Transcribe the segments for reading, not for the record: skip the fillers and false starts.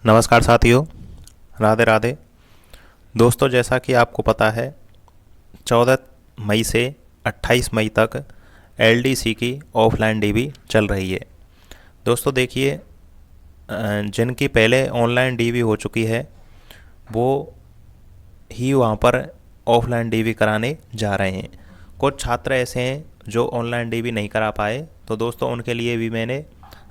नमस्कार साथियों, राधे राधे। दोस्तों, जैसा कि आपको पता है 14 मई से 28 मई तक एलडीसी की ऑफलाइन डीवी चल रही है। दोस्तों देखिए, जिनकी पहले ऑनलाइन डीवी हो चुकी है वो ही वहाँ पर ऑफलाइन डीवी कराने जा रहे हैं। कुछ छात्र ऐसे हैं जो ऑनलाइन डीवी नहीं करा पाए, तो दोस्तों उनके लिए भी मैंने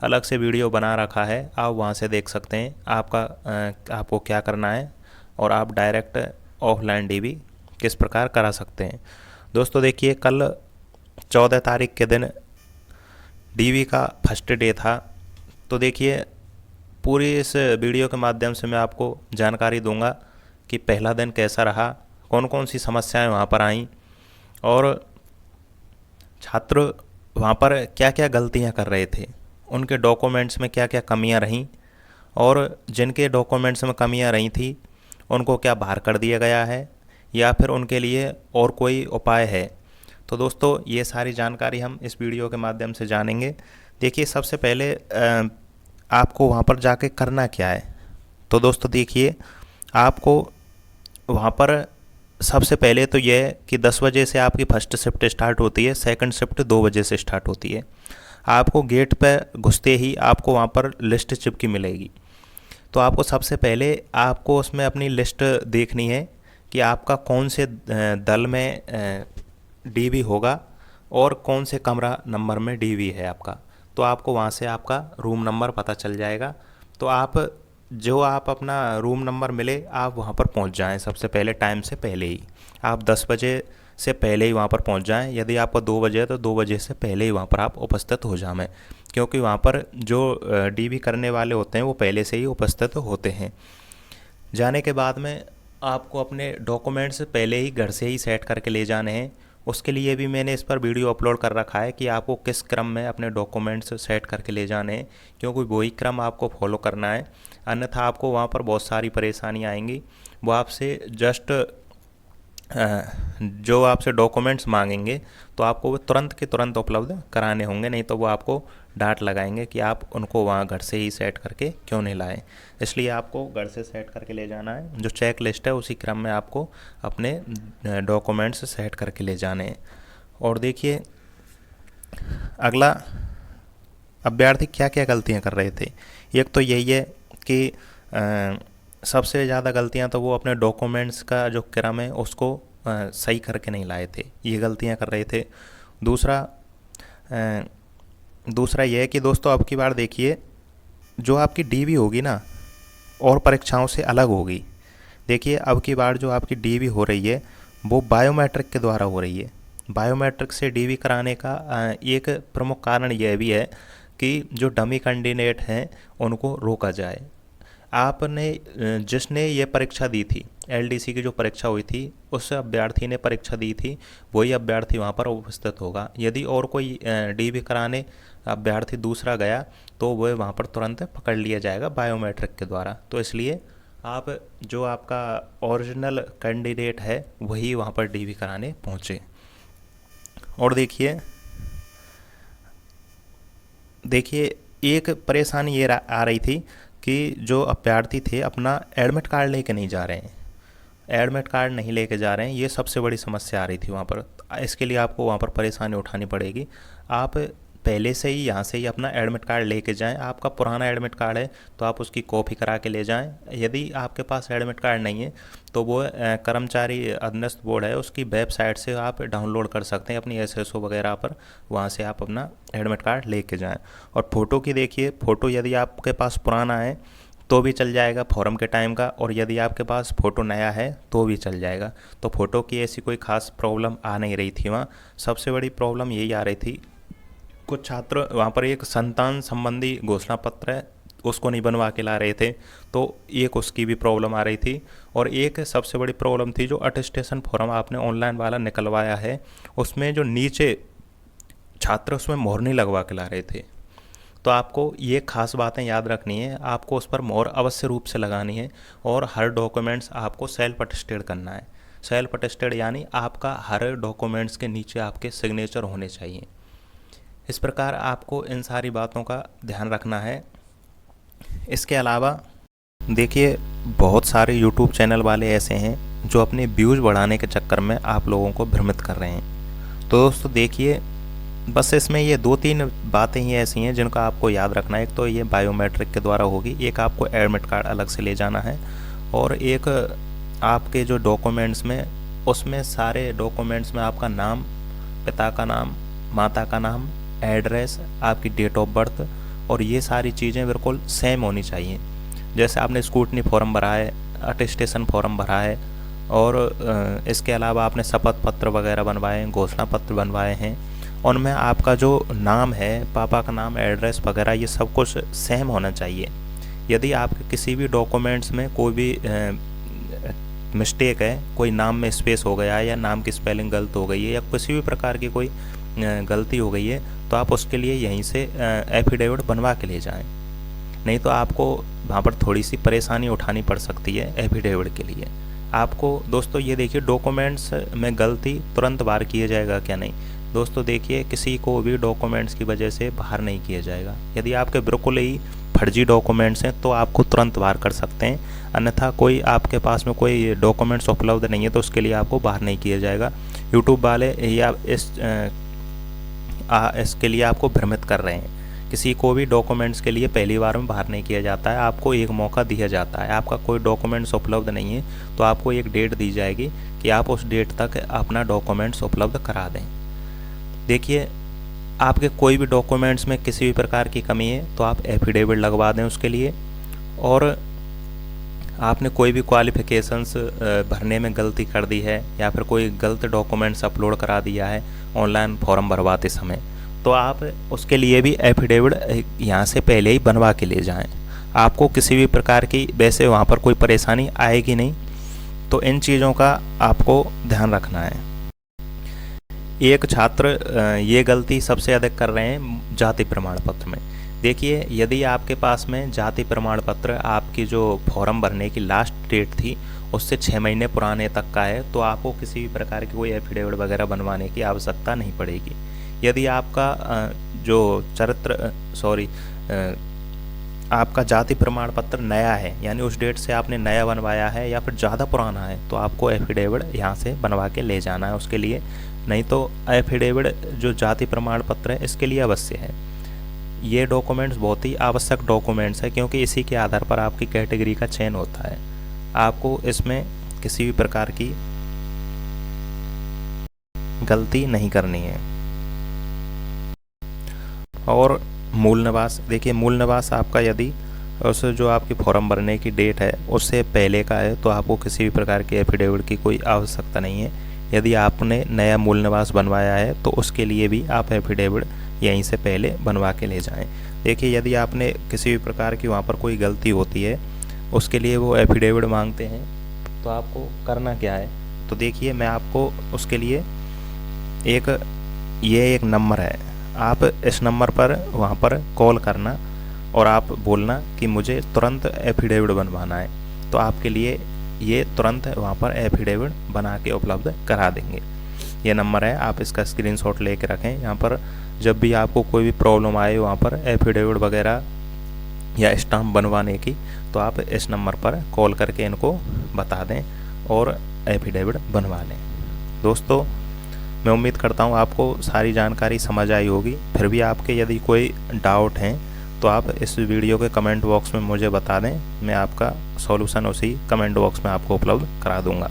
अलग से वीडियो बना रखा है, आप वहाँ से देख सकते हैं आपको क्या करना है और आप डायरेक्ट ऑफलाइन डीवी किस प्रकार करा सकते हैं। दोस्तों देखिए, कल 14 तारीख के दिन डीवी का फर्स्ट डे था। तो देखिए, पूरी इस वीडियो के माध्यम से मैं आपको जानकारी दूंगा कि पहला दिन कैसा रहा, कौन कौन सी समस्याएं वहाँ पर आईं और छात्र वहाँ पर क्या क्या गलतियाँ कर रहे थे, उनके डॉक्यूमेंट्स में क्या क्या कमियाँ रहीं और जिनके डॉक्यूमेंट्स में कमियाँ रही थी उनको क्या बाहर कर दिया गया है या फिर उनके लिए और कोई उपाय है। तो दोस्तों ये सारी जानकारी हम इस वीडियो के माध्यम से जानेंगे। देखिए, सबसे पहले आपको वहाँ पर जाके करना क्या है। तो दोस्तों देखिए, आपको वहाँ पर सबसे पहले तो यह है कि 10 बजे से आपकी फर्स्ट शिफ्ट स्टार्ट होती है, सेकंड शिफ्ट 2 बजे से स्टार्ट होती है। आपको गेट पर घुसते ही आपको वहाँ पर लिस्ट चिपकी मिलेगी। तो आपको सबसे पहले आपको उसमें अपनी लिस्ट देखनी है कि आपका कौन से दल में डीवी होगा और कौन से कमरा नंबर में डीवी है आपका। तो आपको वहाँ से आपका रूम नंबर पता चल जाएगा। तो आप अपना रूम नंबर मिले आप वहाँ पर पहुँच जाएं सबसे पहले, टाइम से पहले ही। आप 10 बजे से पहले ही वहाँ पर पहुँच जाएं। यदि आपका 2 बजे है तो 2 बजे से पहले ही वहाँ पर आप उपस्थित हो जाएं, क्योंकि वहाँ पर जो डीवी करने वाले होते हैं वो पहले से ही उपस्थित होते हैं। जाने के बाद में आपको अपने डॉक्यूमेंट्स पहले ही घर से ही सेट करके ले जाने हैं। उसके लिए भी मैंने इस पर वीडियो अपलोड कर रखा है कि आपको किस क्रम में अपने डॉक्यूमेंट्स सेट करके ले जाने हैं, क्योंकि वही क्रम आपको फॉलो करना है। अन्यथा आपको वहाँ पर बहुत सारी परेशानियाँ आएंगी। वो आपसे जस्ट जो आपसे डॉक्यूमेंट्स मांगेंगे तो आपको वो तुरंत के तुरंत उपलब्ध कराने होंगे, नहीं तो वो आपको डांट लगाएंगे कि आप उनको वहाँ घर से ही सेट करके क्यों नहीं लाए। इसलिए आपको घर से सेट करके ले जाना है। जो चेक लिस्ट है उसी क्रम में आपको अपने डॉक्यूमेंट्स सेट करके ले जाने हैं। और देखिए, अगला, अभ्यर्थी क्या क्या गलतियाँ कर रहे थे। एक तो यही है कि सबसे ज़्यादा गलतियाँ तो वो अपने डॉक्यूमेंट्स का जो क्रम है उसको सही करके नहीं लाए थे, ये गलतियाँ कर रहे थे। दूसरा दूसरा यह है कि दोस्तों अब की बार देखिए, जो आपकी डीवी होगी ना और परीक्षाओं से अलग होगी। देखिए, अब की बार जो आपकी डीवी हो रही है वो बायोमेट्रिक के द्वारा हो रही है। बायोमेट्रिक से डीवी कराने का एक प्रमुख कारण यह भी है कि जो डमी कैंडिडेट हैं उनको रोका जाए। आपने जिसने ये परीक्षा दी थी, एलडीसी की जो परीक्षा हुई थी उस अभ्यर्थी ने परीक्षा दी थी, वही अभ्यर्थी वहाँ पर उपस्थित होगा। यदि और कोई डीवी कराने अभ्यर्थी दूसरा गया तो वह वहाँ पर तुरंत पकड़ लिया जाएगा बायोमेट्रिक के द्वारा। तो इसलिए आप जो आपका ओरिजिनल कैंडिडेट है वही वहाँ पर डीवी कराने पहुँचे। और देखिए देखिए एक परेशानी ये आ रही थी कि जो अभ्यर्थी थे अपना एडमिट कार्ड लेके नहीं जा रहे हैं, एडमिट कार्ड नहीं लेके जा रहे हैं, ये सबसे बड़ी समस्या आ रही थी वहाँ पर। इसके लिए आपको वहाँ पर परेशानी उठानी पड़ेगी। आप पहले से ही यहाँ से ही अपना एडमिट कार्ड लेके जाएं। आपका पुराना एडमिट कार्ड है तो आप उसकी कॉपी करा के ले जाएं। यदि आपके पास एडमिट कार्ड नहीं है तो वो कर्मचारी अधीनस्थ बोर्ड है उसकी वेबसाइट से आप डाउनलोड कर सकते हैं अपनी एसएसओ वगैरह पर, वहाँ से आप अपना एडमिट कार्ड लेके जाएं। और फ़ोटो की देखिए, फ़ोटो यदि आपके पास पुराना है तो भी चल जाएगा फॉरम के टाइम का, और यदि आपके पास फ़ोटो नया है तो भी चल जाएगा। तो फ़ोटो की ऐसी कोई ख़ास प्रॉब्लम आ नहीं रही थी वहाँ। सबसे बड़ी प्रॉब्लम यही आ रही थी, कुछ छात्र वहाँ पर एक संतान संबंधी घोषणा पत्र है उसको नहीं बनवा के ला रहे थे, तो एक उसकी भी प्रॉब्लम आ रही थी। और एक सबसे बड़ी प्रॉब्लम थी जो अटेस्टेशन फॉर्म आपने ऑनलाइन वाला निकलवाया है उसमें जो नीचे छात्र उसमें मोहर नहीं लगवा के ला रहे थे। तो आपको ये खास बातें याद रखनी है, आपको उस पर मोहर अवश्य रूप से लगानी है। और हर डॉक्यूमेंट्स आपको सेल्फ अटेस्टेड करना है। सेल्फ अटेस्टेड यानी आपका हर डॉक्यूमेंट्स के नीचे आपके सिग्नेचर होने चाहिए। इस प्रकार आपको इन सारी बातों का ध्यान रखना है। इसके अलावा देखिए, बहुत सारे यूट्यूब चैनल वाले ऐसे हैं जो अपने व्यूज़ बढ़ाने के चक्कर में आप लोगों को भ्रमित कर रहे हैं। तो दोस्तों देखिए, बस इसमें ये 2-3 बातें ही ऐसी हैं जिनका आपको याद रखना है। एक तो ये बायोमेट्रिक के द्वारा होगी, एक आपको एडमिट कार्ड अलग से ले जाना है, और एक आपके जो डॉक्यूमेंट्स में, उसमें सारे डॉक्यूमेंट्स में आपका नाम, पिता का नाम, माता का नाम, एड्रेस, आपकी डेट ऑफ बर्थ, और ये सारी चीज़ें बिल्कुल सेम होनी चाहिए। जैसे आपने स्कूटनी फॉर्म भरा है, अटेस्टेशन फॉर्म भरा है, और इसके अलावा आपने शपथ पत्र वगैरह बनवाए हैं, घोषणा पत्र बनवाए हैं, उनमें आपका जो नाम है, पापा का नाम, एड्रेस वगैरह, ये सब कुछ सेम होना चाहिए। यदि आपके किसी भी डॉक्यूमेंट्स में कोई भी मिस्टेक है, कोई नाम में स्पेस हो गया है, या नाम की स्पेलिंग गलत हो गई है, या किसी भी प्रकार की कोई गलती हो गई है, तो आप उसके लिए यहीं से एफिडेविट बनवा के ले जाएं। नहीं तो आपको वहाँ पर थोड़ी सी परेशानी उठानी पड़ सकती है एफिडेविट के लिए। आपको दोस्तों ये देखिए, डॉक्यूमेंट्स में गलती तुरंत बाहर किया जाएगा क्या? नहीं दोस्तों, देखिए, किसी को भी डॉक्यूमेंट्स की वजह से बाहर नहीं किया जाएगा। यदि आपके बिल्कुल ही फर्जी डॉक्यूमेंट्स हैं तो आपको तुरंत बाहर कर सकते हैं, अन्यथा कोई आपके पास में कोई डॉक्यूमेंट्स उपलब्ध नहीं है तो उसके लिए आपको बाहर नहीं किया जाएगा। यूट्यूब वाले या इसके लिए आपको भ्रमित कर रहे हैं। किसी को भी डॉक्यूमेंट्स के लिए पहली बार में बाहर नहीं किया जाता है, आपको एक मौका दिया जाता है। आपका कोई डॉक्यूमेंट्स उपलब्ध नहीं है तो आपको एक डेट दी जाएगी कि आप उस डेट तक अपना डॉक्यूमेंट्स उपलब्ध करा दें। देखिए, आपके कोई भी डॉक्यूमेंट्स में किसी भी प्रकार की कमी है तो आप एफिडेविट लगवा दें उसके लिए। और आपने कोई भी क्वालिफ़िकेशंस भरने में गलती कर दी है, या फिर कोई गलत डॉक्यूमेंट्स अपलोड करा दिया है ऑनलाइन फॉर्म भरवाते समय, तो आप उसके लिए भी एफिडेविट यहाँ से पहले ही बनवा के ले जाएं। आपको किसी भी प्रकार की वैसे वहाँ पर कोई परेशानी आएगी नहीं। तो इन चीज़ों का आपको ध्यान रखना है। एक छात्र ये गलती सबसे अधिक कर रहे हैं जाति प्रमाण पत्र में। देखिए, यदि आपके पास में जाति प्रमाण पत्र आपकी जो फॉर्म भरने की लास्ट डेट थी उससे 6 महीने पुराने तक का है, तो आपको किसी भी प्रकार की कोई एफिडेविट वगैरह बनवाने की आवश्यकता नहीं पड़ेगी। यदि आपका आपका जाति प्रमाण पत्र नया है, यानी उस डेट से आपने नया बनवाया है, या फिर ज़्यादा पुराना है, तो आपको एफिडेविट यहाँ से बनवा के ले जाना है उसके लिए। नहीं तो एफिडेविट जो जाति प्रमाण पत्र है इसके लिए अवश्य है। ये डॉक्यूमेंट्स बहुत ही आवश्यक डॉक्यूमेंट्स है, क्योंकि इसी के आधार पर आपकी कैटेगरी का चयन होता है। आपको इसमें किसी भी प्रकार की गलती नहीं करनी है। और मूल निवास, देखिए, मूल निवास आपका यदि उस जो आपकी फॉर्म भरने की डेट है उससे पहले का है तो आपको किसी भी प्रकार की एफिडेविट की कोई आवश्यकता नहीं है। यदि आपने नया मूल निवास बनवाया है तो उसके लिए भी आप एफिडेविट यहीं से पहले बनवा के ले जाएं। देखिए, यदि आपने किसी भी प्रकार की वहाँ पर कोई गलती होती है उसके लिए वो एफिडेविट मांगते हैं, तो आपको करना क्या है? तो देखिए, मैं आपको उसके लिए एक नंबर है, आप इस नंबर पर वहाँ पर कॉल करना और आप बोलना कि मुझे तुरंत एफिडेविट बनवाना है, तो आपके लिए ये तुरंत वहाँ पर एफिडेविट बना के उपलब्ध करा देंगे। ये नंबर है, आप इसका स्क्रीनशॉट लेके रखें। यहाँ पर जब भी आपको कोई भी प्रॉब्लम आए वहाँ पर एफिडेविट वगैरह या स्टाम्प बनवाने की, तो आप इस नंबर पर कॉल करके इनको बता दें और एफिडेविट बनवा लें। दोस्तों, मैं उम्मीद करता हूँ आपको सारी जानकारी समझ आई होगी। फिर भी आपके यदि कोई डाउट हैं तो आप इस वीडियो के कमेंट बॉक्स में मुझे बता दें, मैं आपका सॉल्यूशन उसी कमेंट बॉक्स में आपको उपलब्ध करा दूंगा।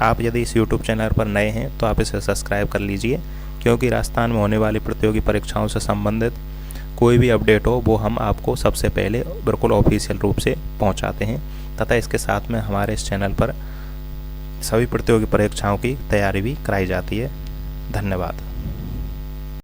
आप यदि इस यूट्यूब चैनल पर नए हैं तो आप इसे सब्सक्राइब कर लीजिए, क्योंकि राजस्थान में होने वाली प्रतियोगी परीक्षाओं से संबंधित कोई भी अपडेट हो वो हम आपको सबसे पहले बिल्कुल ऑफिशियल रूप से पहुंचाते हैं। तथा इसके साथ में हमारे इस चैनल पर सभी प्रतियोगी परीक्षाओं की तैयारी भी कराई जाती है। धन्यवाद।